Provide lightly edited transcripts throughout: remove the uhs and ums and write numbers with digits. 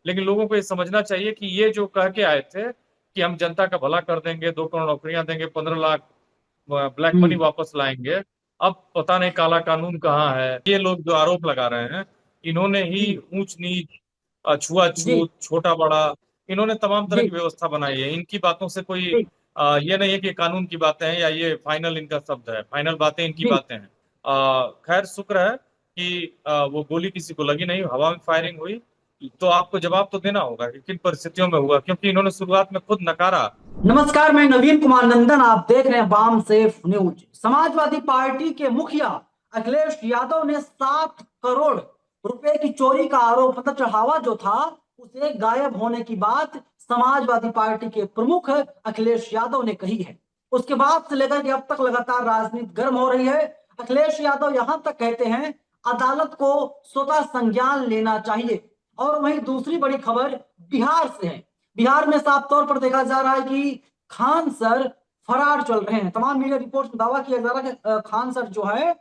लेकिन लोगों को ये समझना चाहिए कि ये जो कह के आए थे कि हम जनता का भला कर देंगे, 2 करोड़ नौकरियां देंगे, 15 लाख ब्लैक मनी हम्म। वापस लाएंगे, अब पता नहीं काला कानून कहाँ है। ये लोग जो आरोप लगा रहे हैं, इन्होंने ही जी ऊंच नीच, जी छुआछूत, छोटा बड़ा, इन्होंने तमाम तरह की जी व्यवस्था बनाई है। इनकी बातों से कोई जी ये नहीं है कि कानून की बातें हैं या ये फाइनल इनका शब्द है, फाइनल बातें इनकी जी। बातें हैं। खैर शुक्र है कि वो गोली किसी को लगी नहीं, हवा में फायरिंग हुई। तो आपको जवाब तो देना होगा कि किन परिस्थितियों में हुआ, क्योंकि इन्होंने शुरुआत में खुद नकारा। नमस्कार, मैं नवीन कुमार नंदन, आप देख रहे हैं वाम सेफ न्यूज। समाजवादी पार्टी के मुखिया अखिलेश यादव ने 7 करोड़ रुपए की चोरी का आरोप, मतलब चढ़ावा जो था उसे गायब होने की बात समाजवादी पार्टी के प्रमुख अखिलेश यादव ने कही है। उसके बाद से लेकर के अब तक लगातार राजनीति गर्म हो रही है। अखिलेश यादव यहां तक कहते हैं अदालत को स्वतः संज्ञान लेना चाहिए। और वहीं दूसरी बड़ी खबर बिहार से है। बिहार में साफ तौर पर देखा जा रहा है कि खान सर फरार चल रहे हैं। तमाम मीडिया रिपोर्ट में दावा किया जा रहा है कि खान सर जो है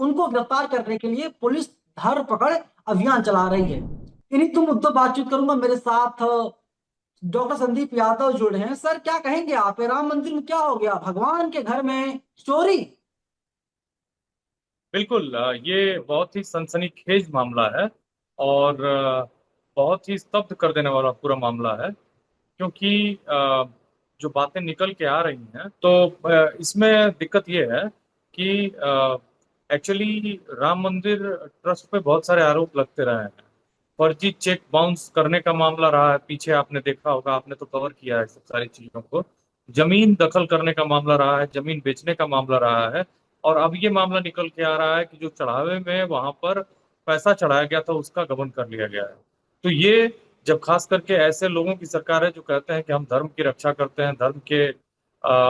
उनको गिरफ्तार करने के लिए पुलिस धर पकड़ अभियान चला रही है। इन्हीं तुम मुद्दों बातचीत करूंगा। मेरे साथ डॉक्टर संदीप यादव जुड़े हैं। सर, क्या कहेंगे आप? ये राम मंदिर में क्या हो गया? भगवान के घर में चोरी? बिल्कुल, ये बहुत ही सनसनीखेज मामला है और बहुत ही स्तब्ध कर देने वाला पूरा मामला है। क्योंकि जो बातें निकल के आ रही हैं, तो इसमें दिक्कत ये है कि एक्चुअली राम मंदिर ट्रस्ट पे बहुत सारे आरोप लगते रहे हैं। फर्जी चेक बाउंस करने का मामला रहा है पीछे, आपने देखा होगा, आपने तो कवर किया है सब सारी चीजों को। जमीन दखल करने का मामला रहा है, जमीन बेचने का मामला रहा है। और अब ये मामला निकल के आ रहा है कि जो चढ़ावे में वहां पर पैसा चढ़ाया गया था उसका गबन कर लिया गया है। तो ये जब खास करके ऐसे लोगों की सरकार है जो कहते हैं कि हम धर्म की रक्षा करते हैं, धर्म के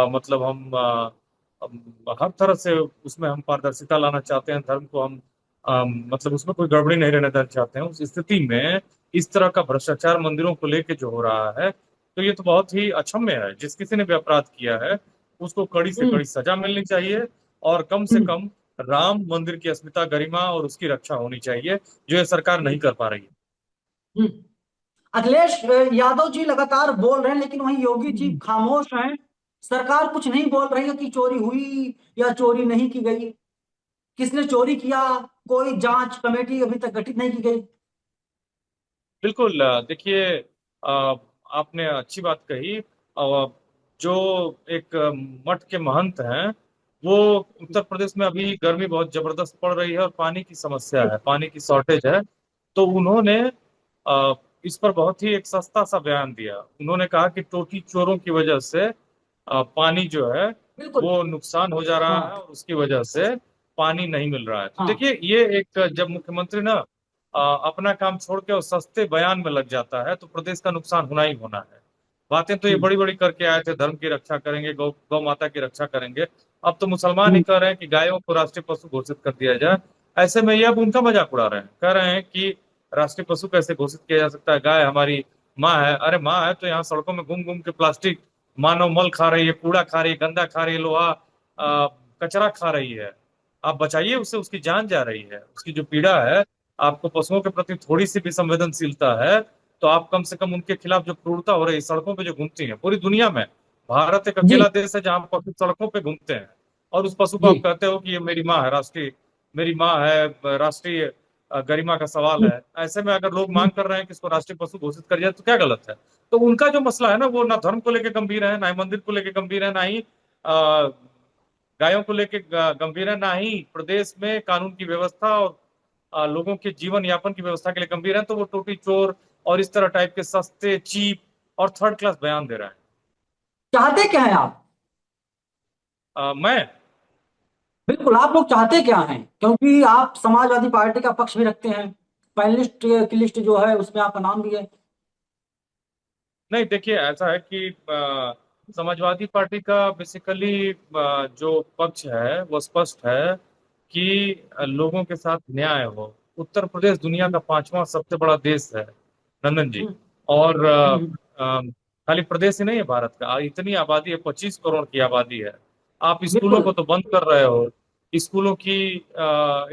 मतलब हर तरह से उसमें हम पारदर्शिता लाना चाहते हैं, धर्म को हम मतलब उसमें कोई गड़बड़ी नहीं रहने देना चाहते हैं, उस स्थिति में इस तरह का भ्रष्टाचार मंदिरों को लेके जो हो रहा है, तो ये तो बहुत ही अक्षम्य है। जिस किसी ने भी अपराध किया है उसको कड़ी से हम्म, कड़ी सजा मिलनी चाहिए, और कम से हम्म, कम राम मंदिर की अस्मिता, गरिमा और उसकी रक्षा होनी चाहिए, जो ये सरकार नहीं कर पा रही हम्म। अखिलेश यादव जी लगातार बोल रहे हैं, लेकिन वहीं योगी जी है। खामोश हैं। सरकार कुछ नहीं बोल रही है कि चोरी हुई या चोरी नहीं की गई। किसने चोरी किया, कोई जांच कमेटी अभी तक गठित नहीं की गई। बिल्कुल, देखिए, आपने अच्छी बात कही। जो एक मठ के महंत हैं, वो उत्तर प्रदेश में अभी गर्मी बहुत जबरदस्त पड़ रही है और पानी की समस्या जी, है, पानी की शॉर्टेज है। तो उन्होंने इस पर बहुत ही एक सस्ता सा बयान दिया। उन्होंने कहा कि टोटी चोरों की वजह से पानी जो है बिल्कुल। वो नुकसान हो जा रहा है हाँ और उसकी वजह से पानी नहीं मिल रहा है। तो हाँ। देखिए, ये एक जब मुख्यमंत्री ना अपना काम छोड़ के और सस्ते बयान में लग जाता है तो प्रदेश का नुकसान होना ही होना है। बातें तो ये हम्म, बड़ी बड़ी करके आए थे, धर्म की रक्षा करेंगे, गौ माता की रक्षा करेंगे। अब तो मुसलमान ही हम्म, कह रहे हैं कि गायों को राष्ट्रीय पशु घोषित कर दिया जाए। ऐसे में ये अब उनका मजाक उड़ा रहे हैं, कह रहे हैं कि राष्ट्रीय पशु कैसे घोषित किया जा सकता है, गाय हमारी माँ है। अरे माँ है तो यहाँ सड़कों में घूम घूम के प्लास्टिक मानव मल खा रही है, कूड़ा खा रही है, गंदा खा रही है, लोहा कचरा खा रही है। आप बचाइए उसे, उसकी जान जा रही है, उसकी जो पीड़ा है। आपको पशुओं के प्रति थोड़ी सी भी संवेदनशीलता है तो आप कम से कम उनके खिलाफ जो क्रूरता हो रही है सड़कों पे जो घूमती है पूरी दुनिया में, भारत एक जी अकेला देश है जहां पशु सड़कों पे घूमते हैं, और उस पशु को जी। आप कहते हो कि ये मेरी माँ है, राष्ट्रीय, मेरी माँ है, राष्ट्रीय गरिमा का सवाल हम्म, है। ऐसे में अगर लोग हम्म, मांग कर रहे हैं कि इसको राष्ट्रीय पशु घोषित कर दिया तो क्या गलत है? तो उनका जो मसला है ना, वो ना धर्म को लेकर गंभीर है, ना ही मंदिर को लेकर गंभीर है, ना ही गायों को लेकर गंभीर है, ना ही प्रदेश में कानून की व्यवस्था और लोगों के जीवन यापन की व्यवस्था के लिए गंभीर है। तो वो टोटी चोर और इस तरह टाइप के सस्ते, चीप और थर्ड क्लास बयान दे रहे हैं। चाहते क्या है आप? मैं बिल्कुल, आप लोग चाहते क्या हैं? क्योंकि आप समाजवादी पार्टी का पक्ष भी रखते हैं। पैनलिस्ट की लिस्ट जो है उसमें आपका नाम भी है। नहीं, देखिए, ऐसा है कि समाजवादी पार्टी का बेसिकली जो पक्ष है वो स्पष्ट है कि लोगों के साथ न्याय हो। उत्तर प्रदेश दुनिया हम्म, का 5वां सबसे बड़ा देश है, नंदन जी। हम्म, और हम्म, खाली प्रदेश ही नहीं है भारत का, इतनी आबादी है, 25 करोड़ की आबादी है। आप स्कूलों बिल्कुल। को तो बंद कर रहे हो। स्कूलों की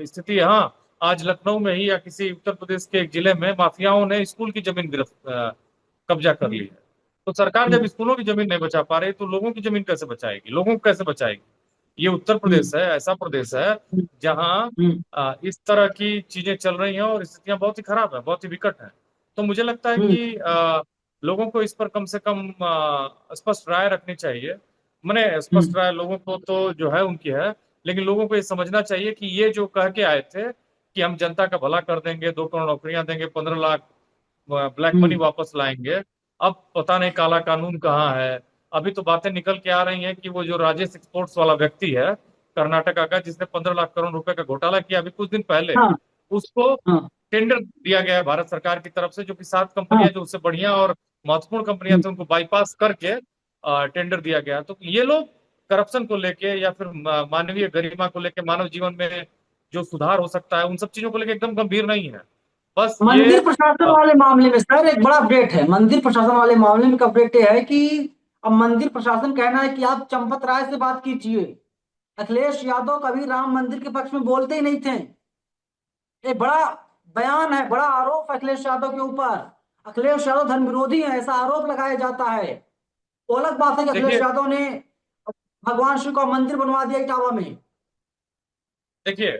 स्थिति, हाँ, आज लखनऊ में ही या किसी उत्तर प्रदेश के एक जिले में माफियाओं ने स्कूल की जमीन कब्जा कर ली हम्म, है। तो सरकार जब हम्म, स्कूलों की जमीन नहीं बचा पा रही तो लोगों की जमीन कैसे बचाएगी, लोगों को कैसे बचाएगी? ये उत्तर हम्म, प्रदेश है, ऐसा प्रदेश है हम्म, जहाँ हम्म, इस तरह की चीजें चल रही हैं और स्थितियां बहुत ही खराब है, बहुत ही विकट है। तो मुझे लगता है हम्म, कि लोगों को इस पर कम से कम स्पष्ट राय रखनी चाहिए। मैंने स्पष्ट हम्म, राय लोगों को तो जो है उनकी है, लेकिन लोगों को ये समझना चाहिए कि ये जो कह के आए थे कि हम जनता का भला कर देंगे, 2 करोड़ नौकरियां देंगे, 15 लाख ब्लैक मनी हम्म, वापस लाएंगे, अब पता नहीं काला कानून कहाँ है। अभी तो बातें निकल के आ रही हैं कि वो जो राजेश एक्सपोर्ट्स वाला व्यक्ति है कर्नाटका का, जिसने 15 लाख करोड़ रुपए का घोटाला किया अभी कुछ दिन पहले, हाँ, उसको हाँ, टेंडर दिया गया है भारत सरकार की तरफ से, जो कि 7 कंपनियां हाँ, जो उससे बढ़िया और महत्वपूर्ण कंपनियां हम्म, थी उनको बाईपास करके टेंडर दिया गया। तो ये लोग करप्शन को लेके या फिर मानवीय गरिमा को लेके, मानव जीवन में जो सुधार हो सकता है उन सब चीजों को लेके एकदम गंभीर नहीं है। बस ये मंदिर प्रशासन वाले मामले में सर एक बड़ा अपडेट है। मंदिर प्रशासन वाले मामले में एक अपडेट ये है कि अब मंदिर प्रशासन कहना है कि आप चंपत राय से बात कीजिए। अखिलेश यादव कभी राम मंदिर के पक्ष में बोलते ही नहीं थे। एक बड़ा बयान है, बड़ा आरोप है अखिलेश यादव के ऊपर। अखिलेश यादव धर्म विरोधी है, ऐसा आरोप लगाया जाता है। वो अलग बात है कि अखिलेश देखिए यादव ने भगवान शिव का मंदिर बनवा दिया इटावा में। देखिए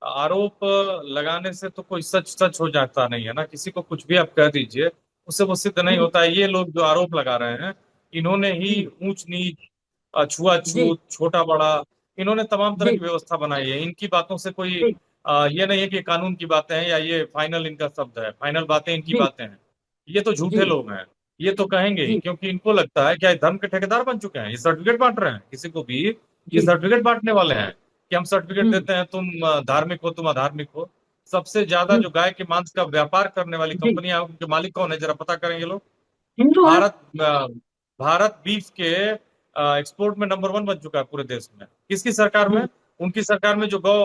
आरोप लगाने से तो कोई सच सच हो जाता नहीं है ना, किसी को कुछ भी आप कह दीजिए उससे वो सिद्ध नहीं हम्म, होता है। ये लोग जो आरोप लगा रहे हैं, इन्होंने ही जी, ऊंच नीच, जी, छुआछूत, छोटा बड़ा, इन्होंने तमाम तरह जी, की व्यवस्था बनाई है। इनकी बातों से कोई जी, ये नहीं है कि कानून की बातें हैं या ये फाइनल इनका शब्द है, फाइनल बातें इनकी जी, बातें हैं। ये तो जी, झूठे लोग हैं, ये तो कहेंगे ही, जी, क्योंकि इनको लगता है क्या ये धर्म के ठेकेदार बन चुके हैं, ये सर्टिफिकेट बांट रहे हैं किसी को भी, ये जी, सर्टिफिकेट बांटने वाले हैं कि हम सर्टिफिकेट हम्म, देते हैं, तुम धार्मिक हो, तुम अधार्मिक हो। सबसे ज्यादा हम्म, जो गाय के मांस का व्यापार करने वाली जी, कंपनियां हैं, उनके मालिक कौन है जरा पता करेंगे लोग। हिंदू है। भारत भारत बीफ के एक्सपोर्ट में नंबर 1 बन चुका है पूरे देश में। किसकी सरकार में? हम्म, उनकी सरकार में जो गौ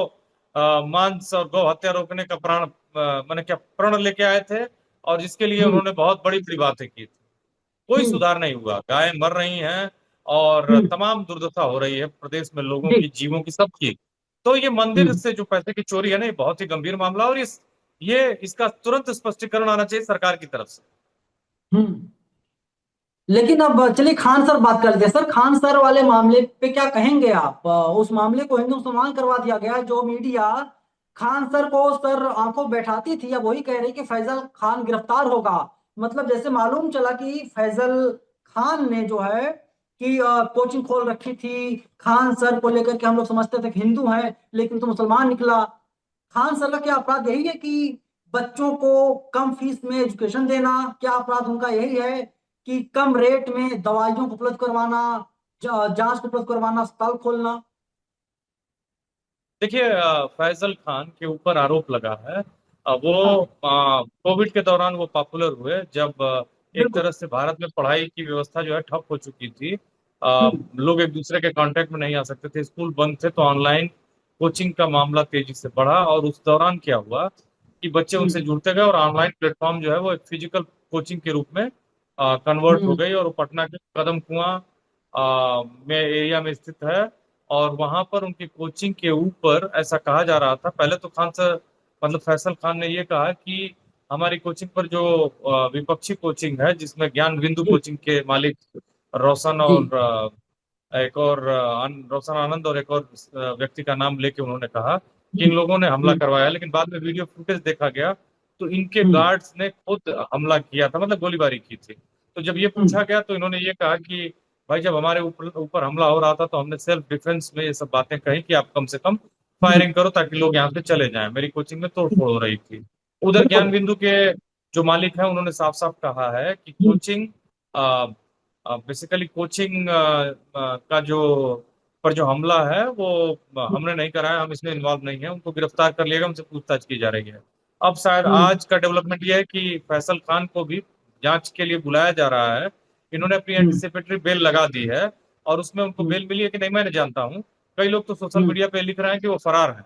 मांस और गौ हत्या रोकने का प्राण मैंने क्या प्रण लेके आए थे, और जिसके लिए हम्म, उन्होंने बहुत बड़ी बड़ी बातें की थी। कोई हम्म, सुधार नहीं हुआ, गाय मर रही हैं और हम्म, तमाम दुर्दशा हो रही है प्रदेश में, लोगों जी, की, जीवों की, सबकी। तो ये मंदिर हम्म, से जो पैसे की चोरी है ना, ये बहुत ही गंभीर मामला है, और ये इसका तुरंत स्पष्टीकरण आना चाहिए सरकार की तरफ से। हम्म। लेकिन अब चलिए खान सर बात कर लेते हैं। सर खान सर वाले मामले पे क्या कहेंगे आप? उस मामले को हिंदू मुसलमान करवा दिया गया। जो मीडिया खान सर को सर आंखों बैठाती थी, अब वही कह रही कि फैजल खान गिरफ्तार होगा। मतलब जैसे मालूम चला कि फैजल खान ने जो है कि कोचिंग खोल रखी थी खान सर को लेकर के। हम लोग समझते थे कि हिंदू हैं, लेकिन तो मुसलमान निकला। खान सर का क्या अपराध यही है कि बच्चों को कम फीस में एजुकेशन देना? क्या अपराध उनका यही है कि कम रेट में दवाइयों को उपलब्ध करवाना, जांच को उपलब्ध करवाना, अस्पताल खोलना? देखिए फैजल खान के ऊपर आरोप लगा है। वो हाँ, कोविड के दौरान वो पॉपुलर हुए जब एक बिल्कुल, तरह से भारत में पढ़ाई की व्यवस्था जो है ठप हो चुकी थी। हम्म, लोग एक दूसरे के कांटेक्ट में नहीं आ सकते थे, स्कूल बंद थे, तो ऑनलाइन कोचिंग का मामला तेजी से बढ़ा, और उस दौरान क्या हुआ कि बच्चे उनसे हम्म, जुड़ते गए और ऑनलाइन प्लेटफॉर्म जो है वो एक फिजिकल कोचिंग के रूप में कन्वर्ट हो हम्म, गई, और वो पटना के कदम कुआं में एरिया में स्थित है। और वहां पर उनकी कोचिंग के ऊपर ऐसा कहा जा रहा था, पहले तो खान सर मतलब फैसल खान ने ये कहा कि हमारी कोचिंग पर जो विपक्षी कोचिंग है जिसमें ज्ञान बिंदु जी, कोचिंग के मालिक रोशन जी, और एक और रोशन आनंद और एक और व्यक्ति का नाम लेके उन्होंने कहा कि इन हम्म, लोगों ने हमला हम्म, करवाया, लेकिन बाद में वीडियो फुटेज देखा गया तो इनके हम्म, गार्ड्स ने खुद हमला किया था, मतलब गोलीबारी की थी। तो जब ये हम्म, पूछा गया तो इन्होंने ये कहा कि भाई जब हमारे ऊपर ऊपर हमला हो रहा था तो हमने सेल्फ डिफेंस में ये सब बातें कही कि आप कम से कम हम्म, फायरिंग करो ताकि लोग यहाँ से चले जाएं, मेरी कोचिंग में तोड़फोड़ हो रही थी। उधर ज्ञान बिल्कुल, बिंदु के जो मालिक हैं उन्होंने साफ साफ कहा है कि हम्म, कोचिंग बेसिकली कोचिंग का जो पर जो हमला है वो हमने नहीं करा है, हम इसमें इन्वॉल्व नहीं है, उनको गिरफ्तार कर लिया गया, उनसे पूछताछ की जा रही है। अब शायद हम्म, आज का डेवलपमेंट ये है कि फैसल खान को भी जांच के लिए बुलाया जा रहा है। इन्होंने अपनी हम्म, एंटिसिपेटरी बेल लगा दी है, और उसमें उनको हम्म, बेल मिली है कि नहीं मैं नहीं जानता हूँ। कई लोग तो सोशल हम्म। मीडिया पे लिख रहे हैं कि वो फरार है, नहीं,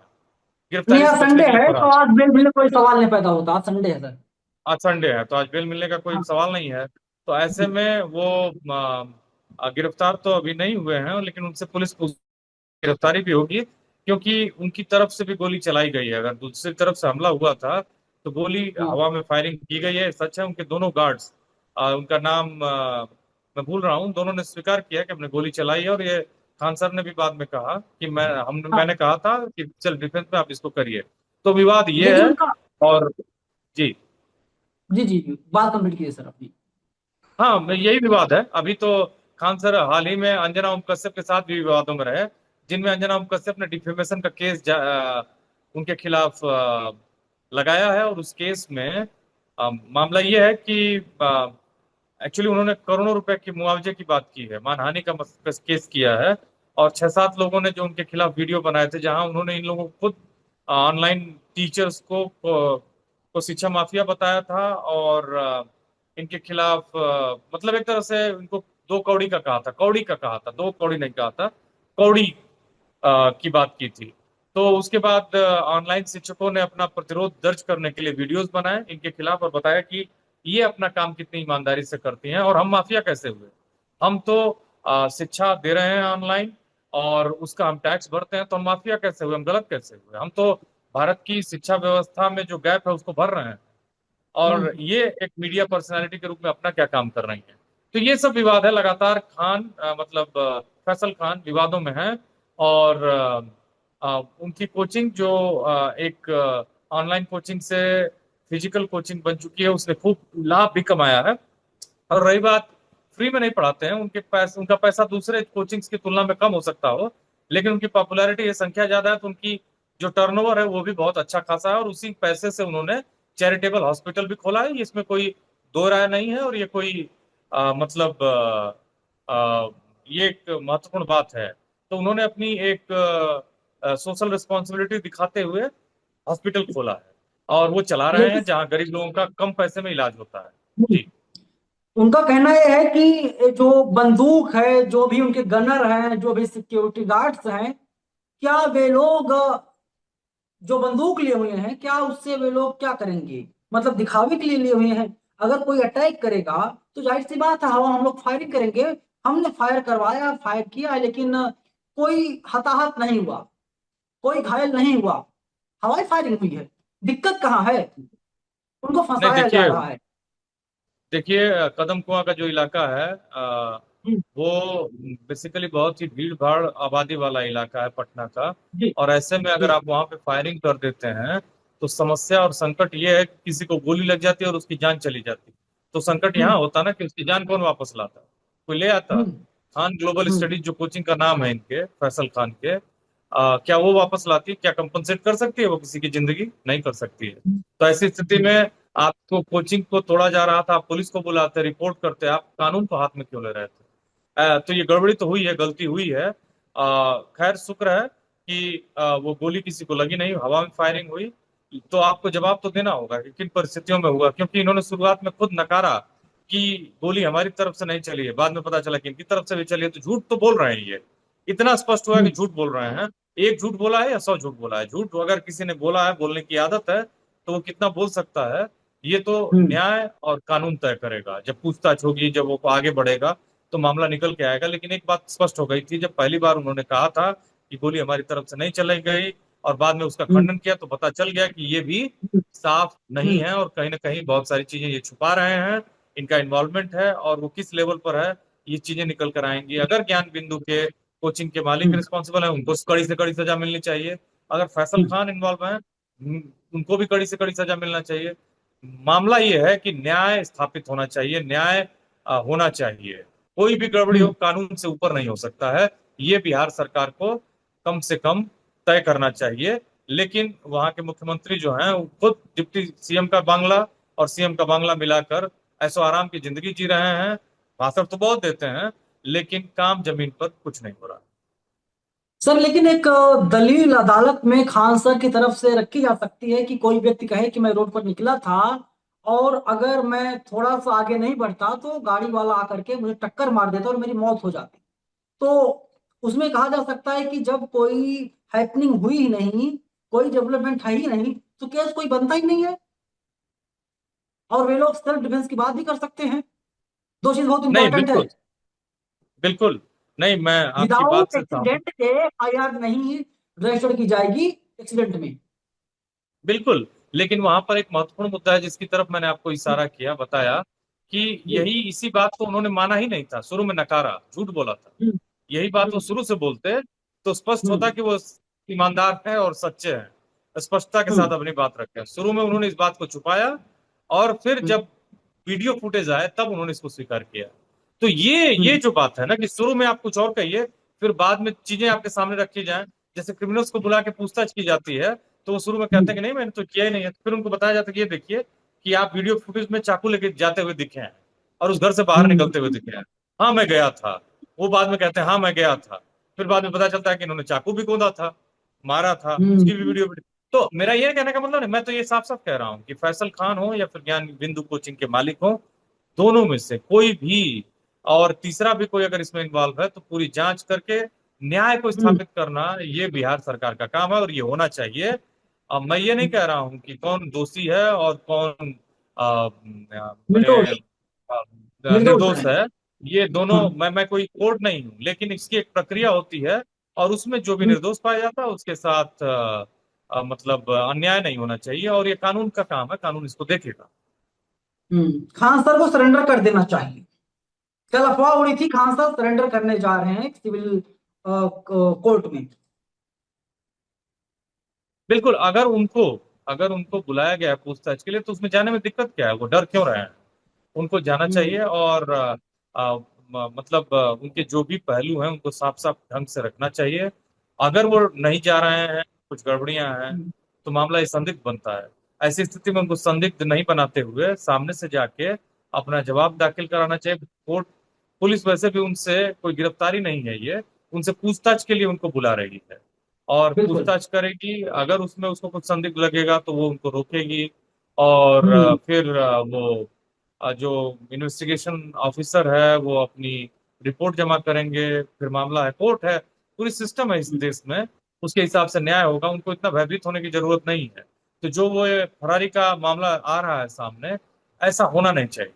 गिरफ्तारी आज से बचने संडे के लिए है फरार। तो आज बेल मिलने कोई सवाल नहीं पैदा होता। आज संडे है सर। आज संडे है तो आज बेल मिलने का कोई हाँ, सवाल नहीं है। तो ऐसे हम्म, में वो गिरफ्तार तो अभी नहीं हुए हैं, लेकिन उनसे पुलिस गिरफ्तारी भी होगी। क्योंकि उनकी तरफ से भी गोली चलाई गई है। अगर दूसरी तरफ से हमला हुआ था तो गोली हाँ हवा में फायरिंग की गई है, सच है। उनके दोनों गार्ड्स, उनका नाम मैं भूल रहा हूँ, दोनों ने स्वीकार किया कि हमने गोली चलाई है। और ये खान सर ने भी बाद में कहा कि हाँ। मैंने कहा था कि चल डिफेंस में आप इसको करिए। तो विवाद ये लेकिन है। उनका, और जी, जी जी जी, बात कंप्लीट कीजिए सर अपनी। हाँ, यही विवाद है अभी तो। खान सर हाल ही में अंजना ओम कश्यप के साथ भी विवादों में रहे, जिनमें अंजना ओम कश्यप ने डिफेमेशन का केस उनके खिलाफ लगाया है। और उस केस में मामला ये है कि एक्चुअली उन्होंने करोड़ों रुपए की मुआवजे की बात की है, मानहानि का केस किया है। और 6-7 लोगों ने जो उनके खिलाफ वीडियो बनाए थे, जहां उन्होंने इन लोगों को खुद ऑनलाइन टीचर्स को शिक्षा माफिया बताया था। और इनके खिलाफ मतलब एक तरह से इनको दो कौड़ी का कहा था, कौड़ी का कहा था, दो कौड़ी नहीं कहा था, कौड़ी की बात की थी। तो उसके बाद ऑनलाइन शिक्षकों ने अपना प्रतिरोध दर्ज करने के लिए वीडियोस बनाए इनके खिलाफ और बताया कि ये अपना काम कितनी ईमानदारी से करती हैं और हम माफिया कैसे हुए। हम तो शिक्षा दे रहे हैं ऑनलाइन और उसका हम टैक्स भरते हैं, तो हम माफिया कैसे हुए, हम गलत कैसे हुए। हम तो भारत की शिक्षा व्यवस्था में जो गैप है उसको भर रहे हैं। और हम्म। ये एक मीडिया पर्सनालिटी के रूप में अपना क्या काम कर रही है। तो ये सब विवाद है लगातार। खान मतलब फैसल खान विवादों में है। और उनकी कोचिंग जो एक ऑनलाइन कोचिंग से फिजिकल कोचिंग बन चुकी है, उसने खूब लाभ भी कमाया है। और रही बात, फ्री में नहीं पढ़ाते हैं, उनके पैसे, उनका पैसा दूसरे कोचिंग्स की तुलना में कम हो सकता हो, लेकिन उनकी पॉपुलैरिटी है, संख्या ज्यादा है, तो उनकी जो टर्नओवर है वो भी बहुत अच्छा खासा है। और उसी पैसे से उन्होंने चैरिटेबल हॉस्पिटल भी खोला है। इसमें कोई दो राय नहीं है। और ये कोई मतलब ये एक महत्वपूर्ण बात है। तो उन्होंने अपनी एक सोशल रिस्पॉन्सिबिलिटी दिखाते हुए हॉस्पिटल खोला है और वो चला रहे हैं, लेकिन जहाँ गरीब लोगों का कम पैसे में इलाज होता है। जी, उनका कहना यह है कि ये जो बंदूक है, जो भी उनके गनर हैं, जो भी सिक्योरिटी गार्ड्स हैं, क्या वे लोग जो बंदूक लिए हुए हैं, क्या उससे वे लोग क्या करेंगे? मतलब दिखावे के लिए लिए हुए हैं। अगर कोई अटैक करेगा तो जाहिर सी बात है, हवा हम लोग फायरिंग करेंगे। हमने फायर करवाया, फायर किया, लेकिन कोई हताहत नहीं हुआ, कोई घायल नहीं हुआ, हवाई फायरिंग हुई है। दिक्कत कहाँ है? उनको नहीं फंसाया जा देखिए, रहा है। देखिए कदम कुआं का जो इलाका है हम्म। वो बेसिकली बहुत ही भीड़ भाड़ आबादी वाला इलाका है पटना का। जी और ऐसे में अगर जी। आप वहां पे फायरिंग कर देते हैं तो समस्या और संकट ये है कि किसी को गोली लग जाती है और उसकी जान चली जाती है। तो संकट यहाँ हम्म होता ना कि उसकी जान कौन वापस लाता, कोई ले आता। हम्म खान ग्लोबल हम्म स्टडीज जो कोचिंग का नाम है इनके, फैसल खान के, क्या वो वापस लाती है? क्या कंपनसेट कर सकती है वो किसी की जिंदगी? नहीं कर सकती है। तो ऐसी स्थिति में आपको कोचिंग को तोड़ा जा रहा था, आप पुलिस को बुलाते, रिपोर्ट करते, आप कानून को हाथ में क्यों ले रहे थे? तो ये गड़बड़ी तो हुई है, गलती हुई है। खैर शुक्र है कि वो गोली किसी को लगी नहीं, हवा में फायरिंग हुई। तो आपको जवाब तो देना होगा कि किन परिस्थितियों में हुआ, क्योंकि इन्होंने शुरुआत में खुद नकारा कि गोली हमारी तरफ से नहीं चली है। बाद में पता चला कि इनकी तरफ से भी चली है। तो झूठ तो बोल रहे हैं ये, इतना स्पष्ट हुआ कि हम्म झूठ बोल रहे हैं। एक झूठ बोला है या 100 झूठ बोला है? झूठ अगर किसी ने बोला है, बोलने की आदत है, तो वो कितना बोल सकता है, ये तो हम्म न्याय और कानून तय करेगा। जब पूछताछ होगी, जब वो आगे बढ़ेगा, तो मामला निकल के आएगा। लेकिन एक बात स्पष्ट हो गई थी, जब पहली बार उन्होंने कहा था कि गोली हमारी तरफ से नहीं चलाई गई और बाद में उसका हम्म खंडन किया, तो पता चल गया कि ये भी हम्म साफ नहीं हम्म है और कहीं ना कहीं बहुत सारी चीजें ये छुपा रहे हैं। इनका इन्वॉल्वमेंट है और वो किस लेवल पर है, ये चीजें निकल कर आएंगी। अगर ज्ञान बिंदु के कोचिंग के मालिक हम्म रिस्पॉन्सिबल है, उनको कड़ी से कड़ी सजा मिलनी चाहिए। अगर फैसल हम्म खान इन्वॉल्व है, उनको भी कड़ी से कड़ी सजा मिलना चाहिए। मामला ये है कि न्याय स्थापित होना चाहिए, न्याय होना चाहिए। कोई भी गड़बड़ी हो, हम्म कानून से ऊपर नहीं हो सकता है। ये बिहार सरकार को कम से कम तय करना चाहिए। लेकिन वहां के मुख्यमंत्री जो हैं, वो खुद डिप्टी सीएम का बांग्ला और सीएम का बांग्ला मिलाकर ऐसो आराम की जिंदगी जी रहे हैं। भाषण तो बहुत देते हैं, लेकिन काम जमीन पर कुछ नहीं हो रहा। सर, लेकिन एक दलील अदालत में खान सर की तरफ से रखी जा सकती है कि कोई व्यक्ति कहे कि मैं रोड पर निकला था और अगर मैं थोड़ा सा आगे नहीं बढ़ता तो गाड़ी वाला आकर के मुझे टक्कर मार देता और मेरी मौत हो जाती। तो उसमें कहा जा सकता है कि जब कोई हैपनिंग हुई ही नहीं, कोई डेवलपमेंट है ही नहीं, तो केस कोई बनता ही नहीं है और वे लोग सेल्फ डिफेंस की बात भी कर सकते हैं। दो चीज बहुत नहीं, इंपॉर्टेंट है। बिल्कुल, बिल्कुल नहीं, मैं आपकी बात विदाउट से सहमत। एक्सीडेंट के एफआईआर नहीं रजिस्टर्ड की जाएगी एक्सीडेंट में। बिल्कुल। लेकिन वहां पर एक महत्वपूर्ण मुद्दा है जिसकी तरफ मैंने आपको इशारा किया, बताया कि जी। यही इसी बात को उन्होंने माना ही नहीं था, शुरू में नकारा, झूठ बोला था। हम्म। यही बात वो हम्म। शुरू से बोलते तो स्पष्ट होता हम्म। कि वो ईमानदार है और सच्चे हैं, स्पष्टता के साथ हम्म। अपनी बात रखे हैं। शुरू में उन्होंने इस बात को छुपाया, और फिर हम्म। जब वीडियो फुटेज आए तब उन्होंने इसको स्वीकार किया। तो ये हम्म। जो बात है ना, कि शुरू में आप कुछ और कहिए, फिर बाद में चीजें आपके सामने रखी जाएं। जैसे क्रिमिनल्स को बुला के पूछताछ की जाती है, तो वो शुरू में कहते हैं हम्म। कि नहीं मैंने तो किया ही नहीं है, तो फिर उनको बताया जाता है कि ये देखिए कि आप वीडियो फुटेज में चाकू लेके जाते हुए दिखे हैं और उस घर से बाहर निकलते हुए दिखे हैं। हाँ मैं गया था। वो बाद में कहते हैं हाँ मैं गया था। फिर बाद में पता चलता है कि इन्होंने चाकू भी कूदा था, मारा था, उसकी भी हम्म। वीडियो। तो मेरा ये कहने का मतलब नहीं, मैं तो ये साफ साफ कह रहा हूँ कि फैसल खान हो या फिर ज्ञान बिंदु कोचिंग के मालिक हो, दोनों में से कोई भी, और तीसरा भी कोई अगर इसमें इन्वॉल्व है, तो पूरी जांच करके न्याय को हम्म। स्थापित करना ये बिहार सरकार का काम है और ये होना चाहिए। अब मैं ये नहीं कह रहा हूं कि कौन दोषी है और कौन बड़े निर्दोष। निर्दोष निर्दोष है। है। ये दोनों, हाँ। मैं कोई कोर्ट नहीं हूं, लेकिन इसकी एक प्रक्रिया होती है, और उसमें जो भी हम्म। निर्दोष पाया जाता है उसके साथ मतलब अन्याय नहीं होना चाहिए, और ये कानून का काम है, कानून इसको देखेगा। खान सर को सरेंडर कर देना चाहिए। कल अफवाह उड़ी थी खान सर सरेंडर करने जा रहे हैं सिविल कोर्ट में। बिल्कुल। अगर उनको बुलाया गया है पूछताछ के लिए, तो उसमें जाने में दिक्कत क्या है, वो डर क्यों रहे हैं? उनको जाना हम्म। चाहिए, और मतलब उनके जो भी पहलू हैं उनको साफ साफ ढंग से रखना चाहिए। अगर वो नहीं जा रहे हैं, कुछ गड़बड़ियां हैं, हम्म। तो मामला ये संदिग्ध बनता है। ऐसी स्थिति में उनको संदिग्ध नहीं बनाते हुए सामने से जाके अपना जवाब दाखिल कराना चाहिए कोर्ट। पुलिस वैसे भी उनसे कोई गिरफ्तारी नहीं है, ये उनसे पूछताछ के लिए उनको बुला रही है, और बिल्कुल। पूछताछ करेगी। अगर उसमें उसको कुछ संदिग्ध लगेगा तो वो उनको रोकेगी, और हम्म। फिर वो जो इन्वेस्टिगेशन ऑफिसर है वो अपनी रिपोर्ट जमा करेंगे, फिर मामला है, कोर्ट है, पूरी सिस्टम है इस देश में, उसके हिसाब से न्याय होगा। उनको इतना भयभीत होने की जरूरत नहीं है। तो जो वो ये फरारी का मामला आ रहा है सामने, ऐसा होना नहीं चाहिए।